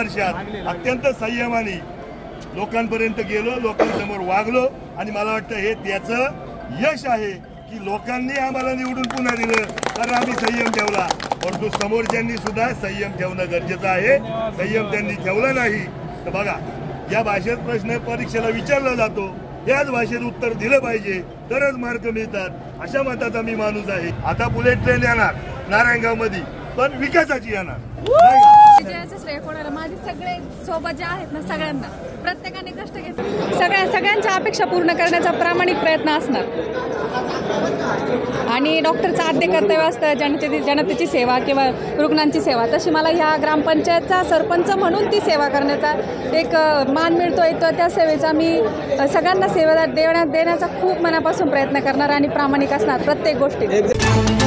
वर्षात अत्यंत संयमाने लोकांपर्यंत गेलो, लोकांसमोर वागलो आणि मला वाटतं हे त्याचं यश आहे की लोकांनी आम्हाला निवडून पुन्हा दिलं कारण आम्ही संयम ठेवला। परंतु समोरच्यांनी सुद्धा संयम ठेवणं गरजेचं आहे। संयम त्यांनी ठेवला नाही तर बघा या भाषेत प्रश्न परीक्षेला विचारला जातो, याच भाषेत उत्तर दिलं पाहिजे तरच मार्क मिळतात अशा मताचा मी माणूस आहे। आता बुलेट ट्रेन येणार नारायणगाव मध्ये पण विकासाची येणार। विजयाचं श्रेय कोणाला? माझे सगळे सोबत जे आहेत ना सगळ्यांना प्रत्येकाने कष्ट घेतले, सगळ्यांच्या अपेक्षा पूर्ण करण्याचा प्रामाणिक प्रयत्न असणार आणि डॉक्टरचं आद्य कर्तव्य असतं जनतेची सेवा किंवा रुग्णांची सेवा। तशी मला ह्या ग्रामपंचायतचा सरपंच म्हणून ती सेवा करण्याचा एक मान मिळतोय, तर त्या सेवेचा मी सगळ्यांना सेवा देण्याचा खूप मनापासून प्रयत्न करणार आणि प्रामाणिक असणार प्रत्येक गोष्टीत।